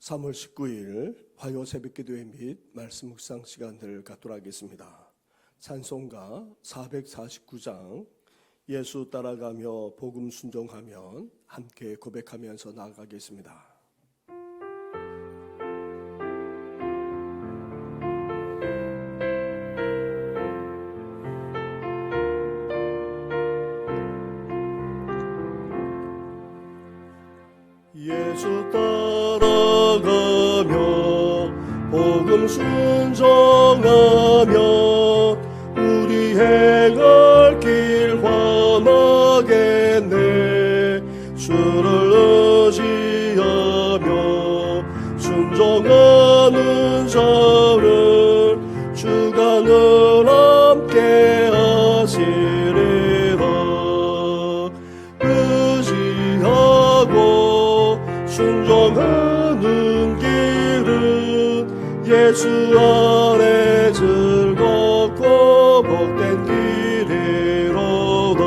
3월 19일 화요 새벽기도회 및 말씀 묵상 시간을 갖도록 하겠습니다. 찬송가 449장 예수 따라가며 복음 순종하면 함께 고백하면서 나아가겠습니다. 예수 따라가며 복음 순종하며 우리 행할 길 환하겠네. 주를 의지하며 순종하는 자를 주가 늘 함께 하시리라. 의지하고 순종하는 길은 예수 안에 즐겁고 복된 길이로다.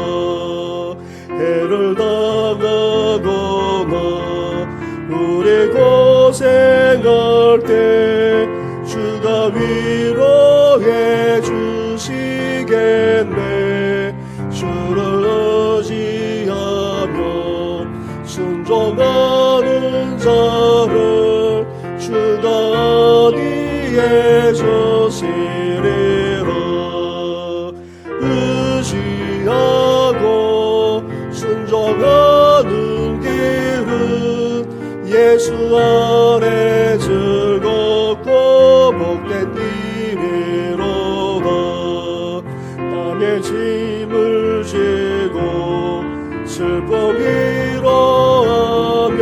해를 당하거나 우리 고생할 때 주가 위로해 주시겠네. 주를 의지하며 순종하는 자를 주가 어디에 주시리라. 의지하고 순종하는 길은 예수 안에 즐겁고 복된 길이로다. 밤에 짐을 지고 슬픔 위로하며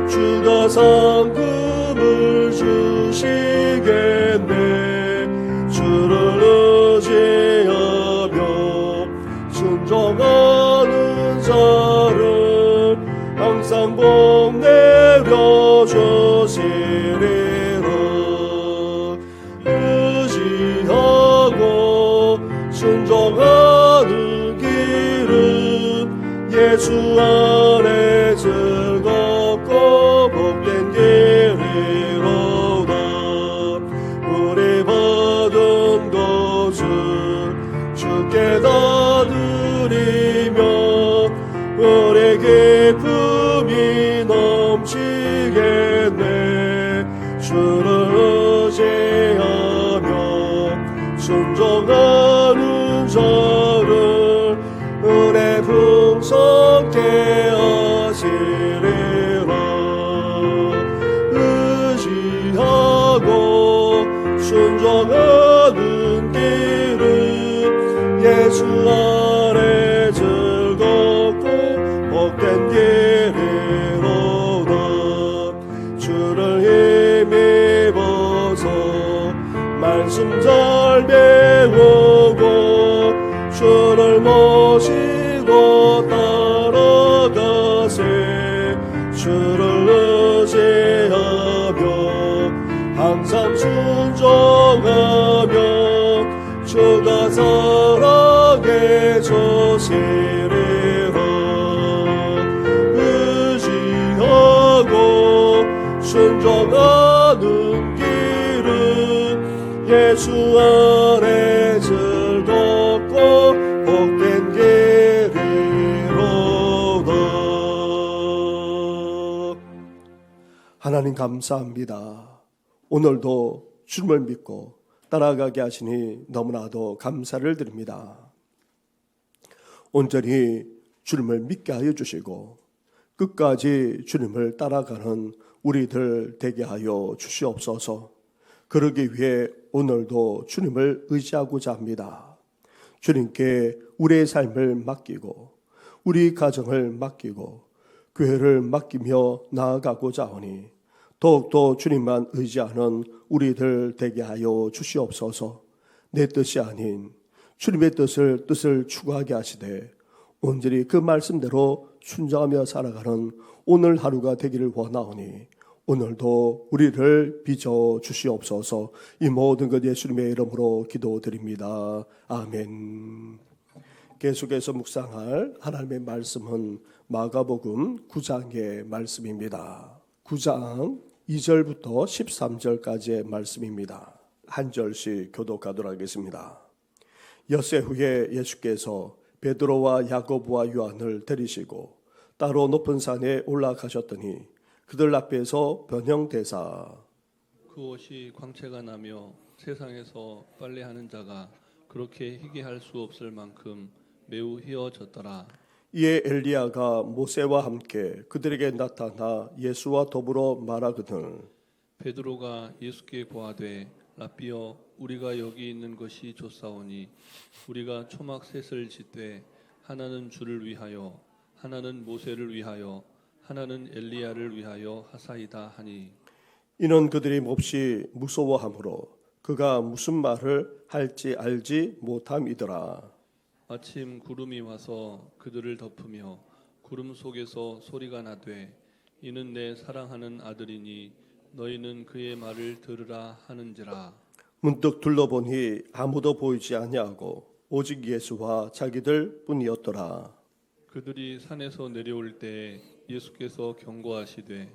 주가 상급을 주시겠네. 주를 의지하며 순종하는 자를 항상 복 내려주시리라. 의지하고 순종하는 길은 예수 안에 즐겁고 복된 길이로다. 우리 받은 것을 주께 다 드리며 우리 기쁨이 넘치겠네. 주를 의지하며 순종하는 자를 은혜 풍성케 하시리라. 의지하고 순종하는 길은 예수 안에 즐겁고 복된 길이로다. 주를 힘입어서 말씀 잘 배우고 주를 모시고 따라가세. 주를 의지하며 항상 순종하며 주가 사랑해 주시리라. 의지하고 순종하는 길은 예수 안에 즐겁고 복된 길이로다. 하나님 감사합니다. 오늘도 주님을 믿고 따라가게 하시니 너무나도 감사를 드립니다. 온전히 주님을 믿게 하여 주시고 끝까지 주님을 따라가는 우리들 되게 하여 주시옵소서. 그러기 위해 오늘도 주님을 의지하고자 합니다. 주님께 우리의 삶을 맡기고 우리 가정을 맡기고 교회를 맡기며 나아가고자 하니 더욱더 주님만 의지하는 우리들 되게 하여 주시옵소서. 내 뜻이 아닌 주님의 뜻을 추구하게 하시되 온전히 그 말씀대로 순종하며 살아가는 오늘 하루가 되기를 원하오니 오늘도 우리를 빚어 주시옵소서. 이 모든 것 예수님의 이름으로 기도드립니다. 아멘. 계속해서 묵상할 하나님의 말씀은 마가복음 9장의 말씀입니다. 9장 2절부터 13절까지의 말씀입니다. 한 절씩 교독하도록 하겠습니다. 엿새 후에 예수께서 베드로와 야고보와 요한을 데리시고 따로 높은 산에 올라가셨더니 그들 앞에서 변형되사 그 옷이 광채가 나며 세상에서 빨래하는 자가 그렇게 희귀할 수 없을 만큼 매우 희어졌더라. 이에 엘리야가 모세와 함께 그들에게 나타나 예수와 더불어 말하거늘 베드로가 예수께 고하되 라삐여 우리가 여기 있는 것이 좋사오니 우리가 초막 셋을 짓되 하나는 주를 위하여 하나는 모세를 위하여 하나는 엘리야를 위하여 하사이다 하니 이는 그들이 몹시 무서워하므로 그가 무슨 말을 할지 알지 못함이더라. 마침 구름이 와서 그들을 덮으며 구름 속에서 소리가 나되 이는 내 사랑하는 아들이니 너희는 그의 말을 들으라 하는지라. 문득 둘러보니 아무도 보이지 아니하고 오직 예수와 자기들 뿐이었더라. 그들이 산에서 내려올 때에 예수께서 경고하시되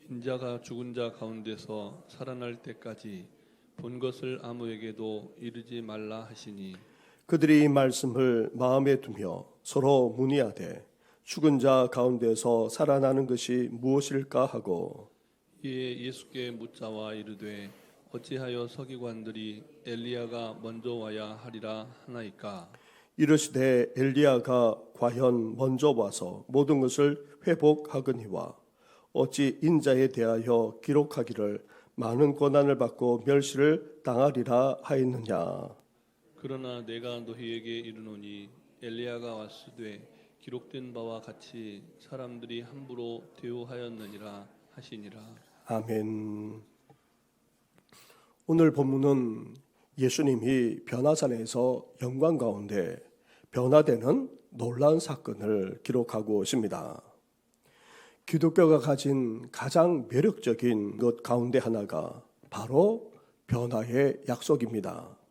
인자가 죽은 자 가운데서 살아날 때까지 본 것을 아무에게도 이르지 말라 하시니 그들이 이 말씀을 마음에 두며 서로 문의하되 죽은 자 가운데서 살아나는 것이 무엇일까 하고 이에 예수께 묻자와 이르되 어찌하여 서기관들이 엘리야가 먼저 와야 하리라 하나이까. 이르시되 엘리야가 과연 먼저 와서 모든 것을 회복하거니와 어찌 인자에 대하여 기록하기를 많은 고난을 받고 멸시를 당하리라 하였느냐. 그러나 내가 너희에게 이르노니 엘리야가 왔으되 기록된 바와 같이 사람들이 함부로 대우하였느니라 하시니라. 아멘. 오늘 본문은 예수님이 변화산에서 영광 가운데 변화되는 놀라운 사건을 기록하고 있습니다. 기독교가 가진 가장 매력적인 것 가운데 하나가 바로 변화의 약속입니다.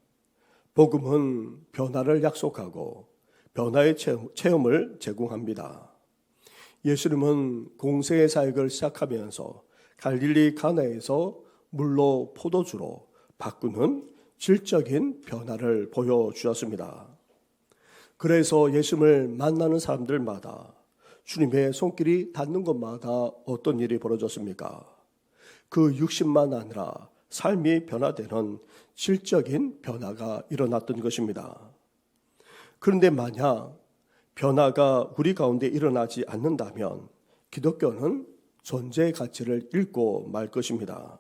복음은 변화를 약속하고 변화의 체험을 제공합니다. 예수님은 공생의 사역을 시작하면서 갈릴리 가나에서 물로 포도주로 바꾸는 질적인 변화를 보여주었습니다. 그래서 예수님을 만나는 사람들마다 주님의 손길이 닿는 곳마다 어떤 일이 벌어졌습니까? 그 육신만 아니라 삶이 변화되는 질적인 변화가 일어났던 것입니다. 그런데 만약 변화가 우리 가운데 일어나지 않는다면 기독교는 존재의 가치를 잃고 말 것입니다.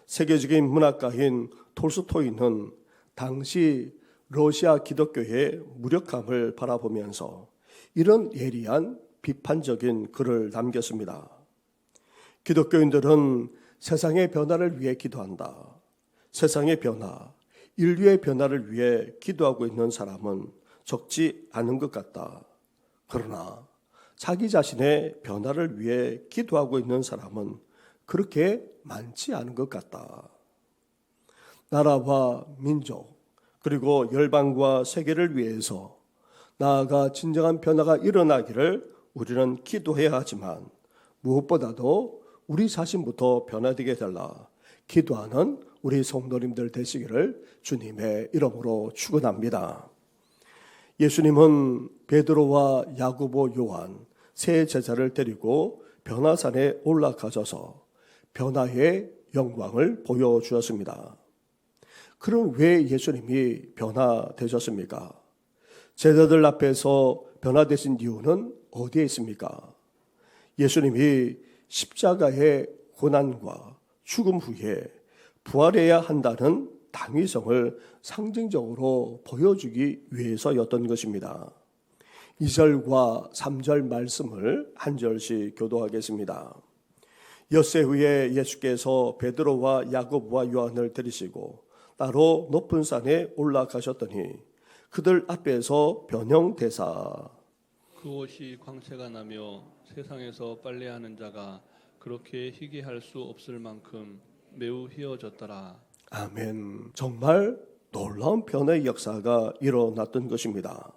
세계적인 문학가인 톨스토이는 당시 러시아 기독교의 무력함을 바라보면서 이런 예리한 비판적인 글을 남겼습니다. 기독교인들은 세상의 변화를 위해 기도한다. 세상의 변화, 인류의 변화를 위해 기도하고 있는 사람은 적지 않은 것 같다. 그러나 자기 자신의 변화를 위해 기도하고 있는 사람은 그렇게 많지 않은 것 같다. 나라와 민족, 그리고 열방과 세계를 위해서 나아가 진정한 변화가 일어나기를 우리는 기도해야 하지만 무엇보다도 우리 자신부터 변화되게 달라 기도하는 우리 성도님들 되시기를 주님의 이름으로 축원합니다. 예수님은 베드로와 야고보, 요한 세 제자를 데리고 변화산에 올라가셔서 변화의 영광을 보여주었습니다. 그럼 왜 예수님이 변화되셨습니까? 제자들 앞에서 변화되신 이유는 어디에 있습니까? 예수님이 십자가의 고난과 죽음 후에 부활해야 한다는 당위성을 상징적으로 보여주기 위해서였던 것입니다. 2절과 3절 말씀을 한 절씩 교도하겠습니다. 엿새 후에 예수께서 베드로와 야고보와 요한을 데리시고 따로 높은 산에 올라가셨더니 그들 앞에서 변형되사 그 옷이 광채가 나며 세상에서 빨래하는 자가 그렇게 희귀할 수 없을 만큼 매우 희어졌더라. 아멘. 정말 놀라운 변화의 역사가 일어났던 것입니다.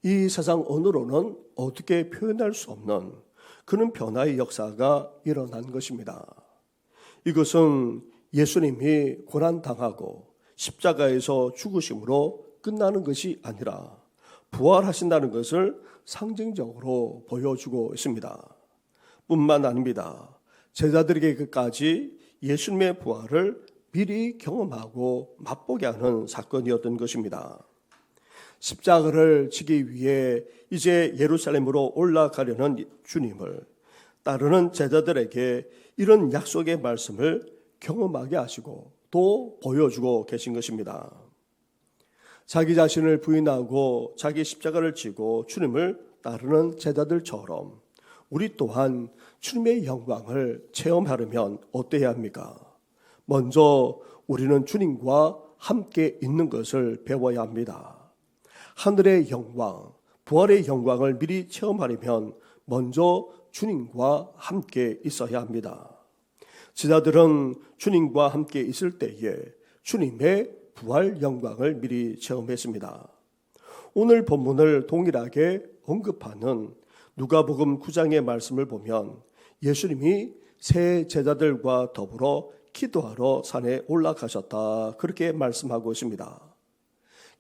이 세상 언어로는 어떻게 표현할 수 없는 그런 변화의 역사가 일어난 것입니다. 이것은 예수님이 고난당하고 십자가에서 죽으심으로 끝나는 것이 아니라 부활하신다는 것을 상징적으로 보여주고 있습니다. 뿐만 아닙니다. 제자들에게까지 예수님의 부활을 미리 경험하고 맛보게 하는 사건이었던 것입니다. 십자가를 지기 위해 이제 예루살렘으로 올라가려는 주님을 따르는 제자들에게 이런 약속의 말씀을 경험하게 하시고 또 보여주고 계신 것입니다. 자기 자신을 부인하고 자기 십자가를 지고 주님을 따르는 제자들처럼 우리 또한 주님의 영광을 체험하려면 어때야 합니까? 먼저 우리는 주님과 함께 있는 것을 배워야 합니다. 하늘의 영광, 부활의 영광을 미리 체험하려면 먼저 주님과 함께 있어야 합니다. 제자들은 주님과 함께 있을 때에 주님의 부활 영광을 미리 체험했습니다. 오늘 본문을 동일하게 언급하는 누가복음 9장의 말씀을 보면 예수님이 세 제자들과 더불어 기도하러 산에 올라가셨다, 그렇게 말씀하고 있습니다.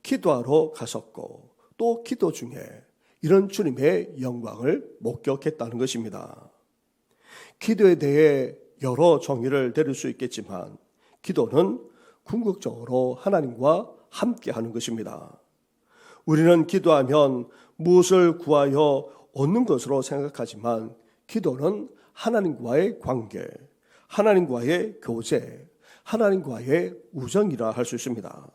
기도하러 가셨고 또 기도 중에 이런 주님의 영광을 목격했다는 것입니다. 기도에 대해 여러 정의를 내릴 수 있겠지만 기도는 궁극적으로 하나님과 함께하는 것입니다. 우리는 기도하면 무엇을 구하여 얻는 것으로 생각하지만 기도는 하나님과의 관계, 하나님과의 교제, 하나님과의 우정이라 할 수 있습니다.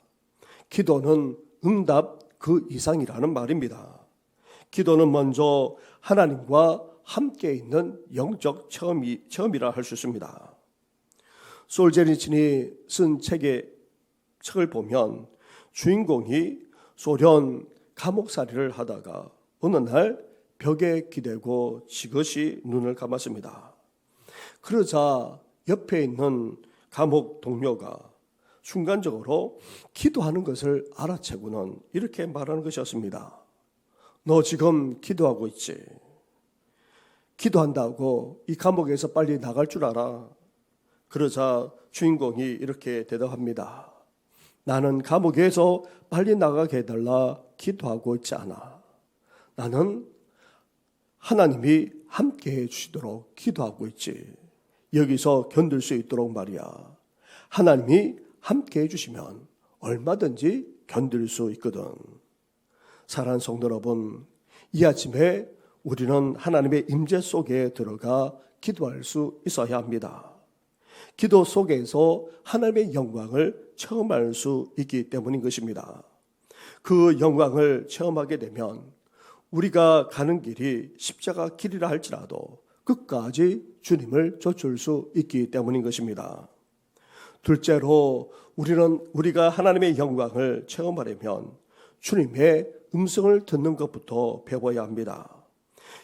기도는 응답 그 이상이라는 말입니다. 기도는 먼저 하나님과 함께 있는 영적 체험이라 할 수 있습니다. 솔제니친이 쓴 책을 보면 주인공이 소련 감옥살이를 하다가 어느 날 벽에 기대고 지그시 눈을 감았습니다. 그러자 옆에 있는 감옥 동료가 순간적으로 기도하는 것을 알아채고는 이렇게 말하는 것이었습니다. 너 지금 기도하고 있지? 기도한다고 이 감옥에서 빨리 나갈 줄 알아? 그러자 주인공이 이렇게 대답합니다. 나는 감옥에서 빨리 나가게 해달라 기도하고 있지 않아. 나는 하나님이 함께 해주시도록 기도하고 있지. 여기서 견딜 수 있도록 말이야. 하나님이 함께 해주시면 얼마든지 견딜 수 있거든. 사랑하는 성도 여러분, 이 아침에 우리는 하나님의 임재 속에 들어가 기도할 수 있어야 합니다. 기도 속에서 하나님의 영광을 체험할 수 있기 때문인 것입니다. 그 영광을 체험하게 되면 우리가 가는 길이 십자가 길이라 할지라도 끝까지 주님을 좇을 수 있기 때문인 것입니다. 둘째로 우리가 하나님의 영광을 체험하려면 주님의 음성을 듣는 것부터 배워야 합니다.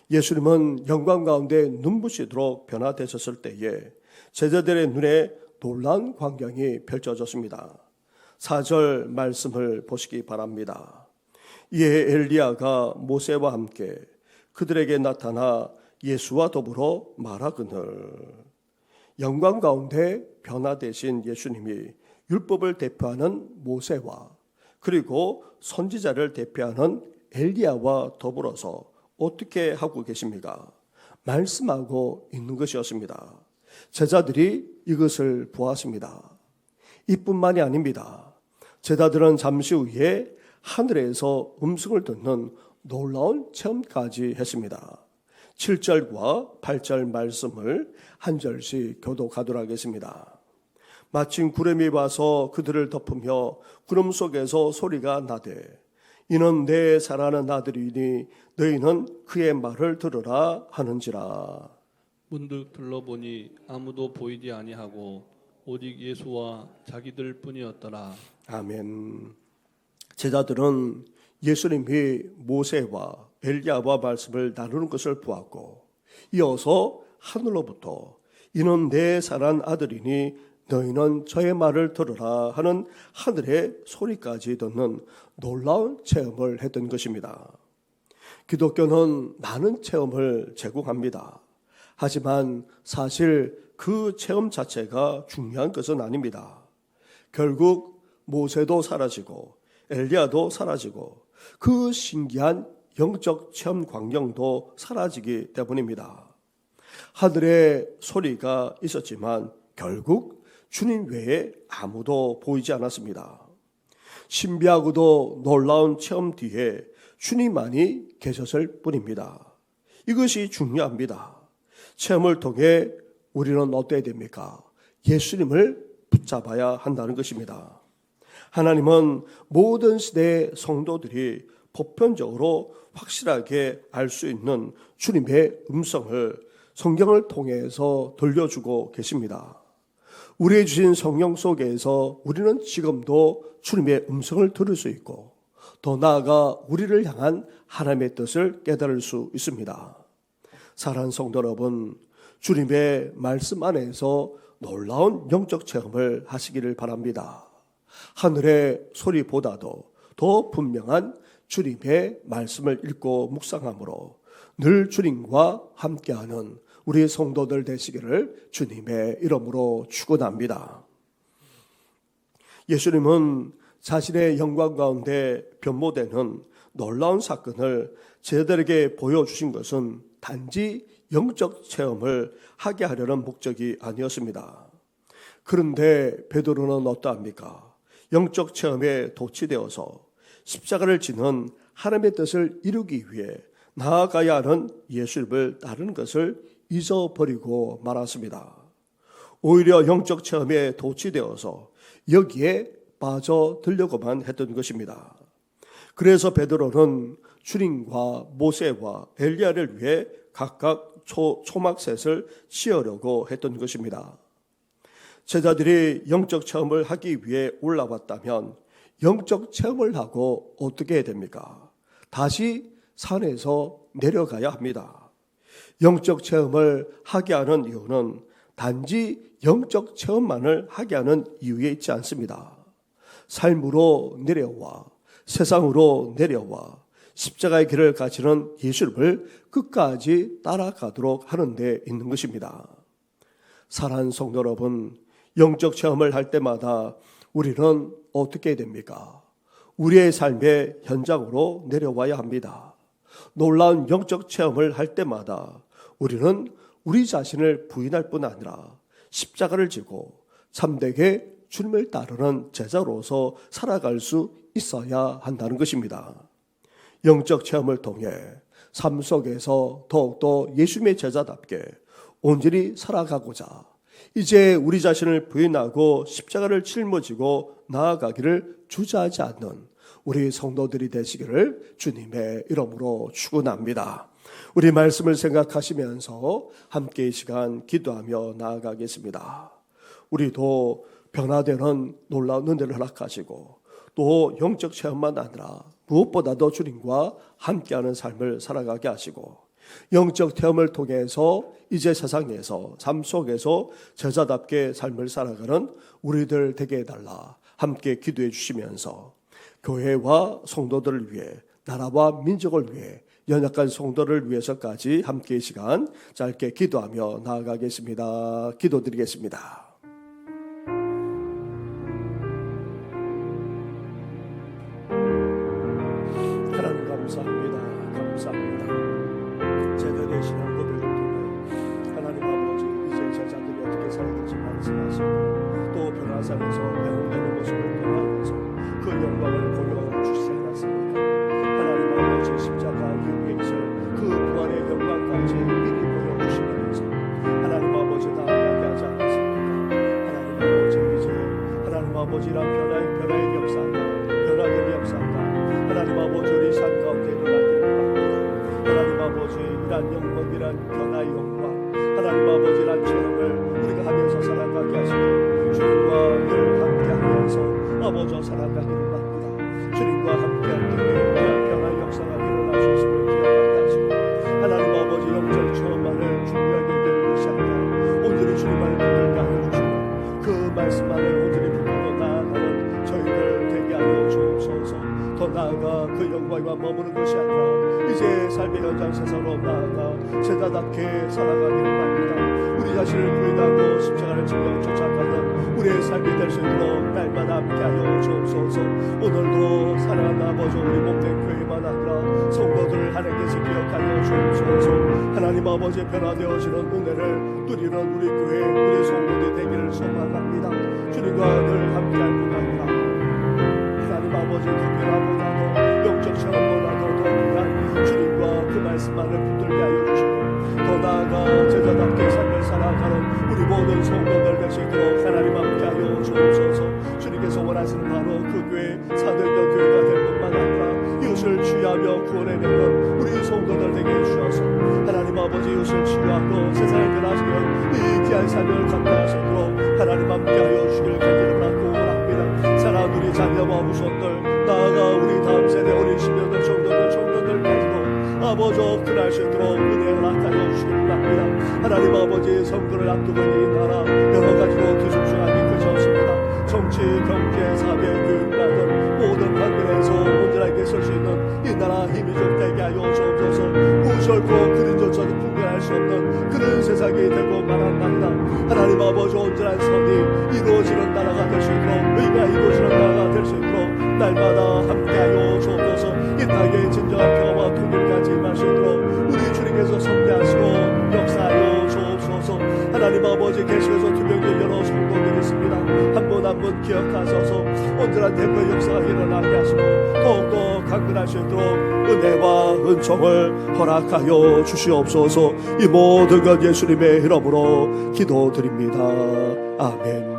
예수님은 영광 가운데 눈부시도록 변화되셨을 때에 제자들의 눈에 놀라운 광경이 펼쳐졌습니다. 4절 말씀을 보시기 바랍니다. 이에 엘리야가 모세와 함께 그들에게 나타나 예수와 더불어 말하거늘. 영광 가운데 변화되신 예수님이 율법을 대표하는 모세와 그리고 선지자를 대표하는 엘리야와 더불어서 어떻게 하고 계십니까? 말씀하고 있는 것이었습니다. 제자들이 이것을 보았습니다. 이뿐만이 아닙니다. 제자들은 잠시 후에 하늘에서 음성을 듣는 놀라운 체험까지 했습니다. 7절과 8절 말씀을 한 절씩 교독하도록 하겠습니다. 마침 구름이 와서 그들을 덮으며 구름 속에서 소리가 나되 이는 내 사랑하는 아들이니 너희는 그의 말을 들으라 하는지라. 문득 둘러보니 아무도 보이지 아니하고 오직 예수와 자기들 뿐이었더라. 아멘. 제자들은 예수님이 모세와 엘리야와 말씀을 나누는 것을 보았고 이어서 하늘로부터 이는 내 사랑하는 아들이니 너희는 저의 말을 들으라 하는 하늘의 소리까지 듣는 놀라운 체험을 했던 것입니다. 기독교는 많은 체험을 제공합니다. 하지만 사실 그 체험 자체가 중요한 것은 아닙니다. 결국 모세도 사라지고 엘리야도 사라지고 그 신기한 영적 체험 광경도 사라지기 때문입니다. 하늘에 소리가 있었지만 결국 주님 외에 아무도 보이지 않았습니다. 신비하고도 놀라운 체험 뒤에 주님만이 계셨을 뿐입니다. 이것이 중요합니다. 체험을 통해 우리는 어때야 됩니까? 예수님을 붙잡아야 한다는 것입니다. 하나님은 모든 시대의 성도들이 보편적으로 확실하게 알 수 있는 주님의 음성을 성경을 통해서 들려주고 계십니다. 우리의 주신 성경 속에서 우리는 지금도 주님의 음성을 들을 수 있고 더 나아가 우리를 향한 하나님의 뜻을 깨달을 수 있습니다. 사랑하는 성도 여러분, 주님의 말씀 안에서 놀라운 영적 체험을 하시기를 바랍니다. 하늘의 소리보다도 더 분명한 주님의 말씀을 읽고 묵상함으로 늘 주님과 함께하는 우리 성도들 되시기를 주님의 이름으로 축원합니다. 예수님은 자신의 영광 가운데 변모되는 놀라운 사건을 제자들에게 보여주신 것은 단지 영적 체험을 하게 하려는 목적이 아니었습니다. 그런데 베드로는 어떠합니까? 영적 체험에 도취되어서 십자가를 지는 하나님의 뜻을 이루기 위해 나아가야 하는 예수님을 따르는 것을 잊어버리고 말았습니다. 오히려 영적 체험에 도취되어서 여기에 빠져들려고만 했던 것입니다. 그래서 베드로는 주님과 모세와 엘리야를 위해 각각 초막셋을 씌우려고 했던 것입니다. 제자들이 영적 체험을 하기 위해 올라왔다면 영적 체험을 하고 어떻게 해야 됩니까? 다시 산에서 내려가야 합니다. 영적 체험을 하게 하는 이유는 단지 영적 체험만을 하게 하는 이유에 있지 않습니다. 삶으로 내려와 세상으로 내려와 십자가의 길을 가시는 예수님을 끝까지 따라가도록 하는 데 있는 것입니다. 사랑하는 성도 여러분, 영적 체험을 할 때마다 우리는 어떻게 해야 됩니까? 우리의 삶의 현장으로 내려와야 합니다. 놀라운 영적 체험을 할 때마다 우리는 우리 자신을 부인할 뿐 아니라 십자가를 지고 참되게 주님을 따르는 제자로서 살아갈 수 있어야 한다는 것입니다. 영적 체험을 통해 삶 속에서 더욱더 예수님의 제자답게 온전히 살아가고자 이제 우리 자신을 부인하고 십자가를 짊어지고 나아가기를 주저하지 않는 우리 성도들이 되시기를 주님의 이름으로 축원합니다. 우리 말씀을 생각하시면서 함께 이 시간 기도하며 나아가겠습니다. 우리도 변화되는 놀라운 은혜를 허락하시고 또 영적 체험만 아니라 무엇보다도 주님과 함께하는 삶을 살아가게 하시고 영적 체험을 통해서 이제 세상에서 삶 속에서 제자답게 삶을 살아가는 우리들 되게 해달라 함께 기도해 주시면서 교회와 성도들을 위해 나라와 민족을 위해 연약한 성도를 위해서까지 함께 이 시간 짧게 기도하며 나아가겠습니다. 기도드리겠습니다. 하나님 감사합니다. 제가 되시는 것들을 통해 하나님 아버지 이제 제자들이 어떻게 살아갈지 말씀하시고 또 변화산에서 배웅되는 모습을 통하여서 그 영광을 보여주시지 않았습니까? 하나님 아버지 십자가 이후에 있을 그 부활의 영광까지 미리 보여주시면서 하나님 아버지 다 이야기하지 않았습니까? 하나님 아버지 이제 하나님 아버지란 변화의 역사가 변화된 역사가 하나님 아버지 우리 삶 가운데 일어나기를 바랍니다. 하나님 아버지 이란 영광이란 변화의 영광 하나님 아버지 이란 체험을 우리가 하면서 살아가게 하시고 주님과 늘 함께하면서 아버지 살아가기를 바랍니다. 주님과 함께할 때에 이런 변화의 역사가 일어날 수 있음을 기억하게 하시고 하나님 아버지 영적 체험만을 중요하게 여기는 것이 아니라 온전히 주님만을 붙들게 하여 주시고 그 말씀 안에 온전히 붙들고 나아가는 저희들 되게 하여 주옵소서. 더 나아가 그 영광과 머무는 것이 아니라 이제 삶의 현장 세상으로 나아가 제자답게 살아가기를 합니다. 우리 자신을 부인하고 십자가를 지며 쫓아가는 우리의 삶이 될 수 있도록 날마다 함께하여 주옵소서. 오늘도 사랑하는 아버지, 우리 몸된 교회만 아니라 성도들 하나님께서 기억하여 주옵소서. 하나님 아버지, 변화되어지는 은혜를 누리는 우리 교회, 우리 성도들 되기를 소망합니다. 주님과 늘 함께할 뿐 아니라 하나님 아버지, 그 변화보다도 영적 체험보다도 더 귀한 주님과 그 말씀만을 붙들게 하여 주시고, 더 나아가 제자답게 삶을 살아가는 우리 모든 성도들 될 수 있도록 하나님 함께하여 주옵소서. 주님께서 원하시는 바로 그 교회, 사도행전 교회가 될 뿐만 아니라 이웃을 취하며 구원해내는 우리 성도들 되게 해주셔서 하나님 아버지, 이웃을 치유하고 세상을 변화시키는 이 귀한 삶을 감당하시도록 하나님 함께하여 주시기를 간절히 바라고 원합니다. 사랑하는 우리 자녀와 후손들, 나아가 우리 다음 세대 우리 10년들 청년들까지도 아버지 그날 수 있도록 은혜 허락하여 주시기를 바랍니다. 하나님 아버지, 선거를 앞두고 있는 이 나라 여러 가지로 뒤숭숭하게 그쳤습니다. 정치, 경제, 사회, 교육이라든 모든 방면에서 온전하게 설 수 있는 이 나라 힘이 좀 되게 하여 주옵소서. 무설고 그린조차도 분별할 수 없는 그런 세상이 되고 말한답니다. 하나님 아버지, 온전한 선이 이루어지는 나라가 될 수 있도록, 의가 이루어지는 나라가 될 수 있도록 날마다 함께하여 주옵소서. 이 땅에 진정한 평화와 통일까지 임할 수 있도록 우리 주님께서 선대하시고 역사하여 주옵소서. 하나님 아버지, 계속해서 투병된 여러 성도들이 있습니다. 한 분 한 분 기억하셔서 온전한 대표의 역사가 일어나게 하시고 더욱더 강건할 수 있도록 은혜와 은총을 허락하여 주시옵소서. 이 모든 것 예수님의 이름으로 기도드립니다. 아멘.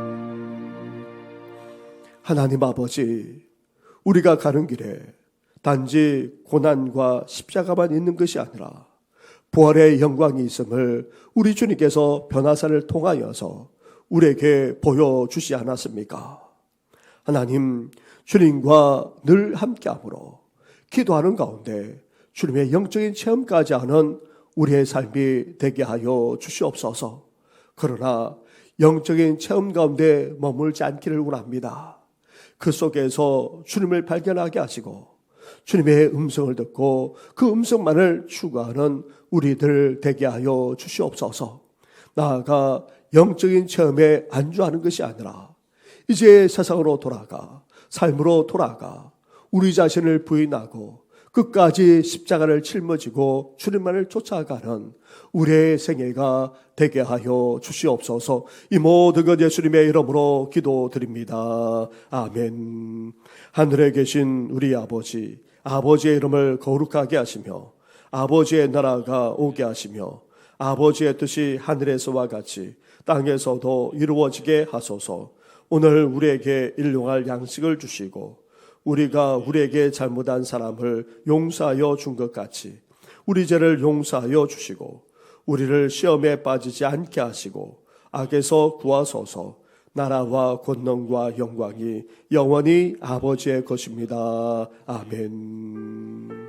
하나님 아버지, 우리가 가는 길에 단지 고난과 십자가만 있는 것이 아니라 부활의 영광이 있음을 우리 주님께서 변화사를 통하여서 우리에게 보여주지 않았습니까? 하나님, 주님과 늘 함께함으로 기도하는 가운데 주님의 영적인 체험까지 하는 우리의 삶이 되게 하여 주시옵소서. 그러나 영적인 체험 가운데 머물지 않기를 원합니다. 그 속에서 주님을 발견하게 하시고 주님의 음성을 듣고 그 음성만을 추구하는 우리들 되게 하여 주시옵소서. 나아가 영적인 체험에 안주하는 것이 아니라 이제 세상으로 돌아가, 삶으로 돌아가 우리 자신을 부인하고 끝까지 십자가를 짊어지고 주님만을 쫓아가는 우리의 생애가 되게 하여 주시옵소서. 이 모든 것 예수님의 이름으로 기도드립니다. 아멘. 하늘에 계신 우리 아버지, 아버지의 이름을 거룩하게 하시며 아버지의 나라가 오게 하시며 아버지의 뜻이 하늘에서와 같이 땅에서도 이루어지게 하소서. 오늘 우리에게 일용할 양식을 주시고 우리가 우리에게 잘못한 사람을 용서하여 준 것 같이 우리 죄를 용서하여 주시고 우리를 시험에 빠지지 않게 하시고 악에서 구하소서. 나라와 권능과 영광이 영원히 아버지의 것입니다. 아멘.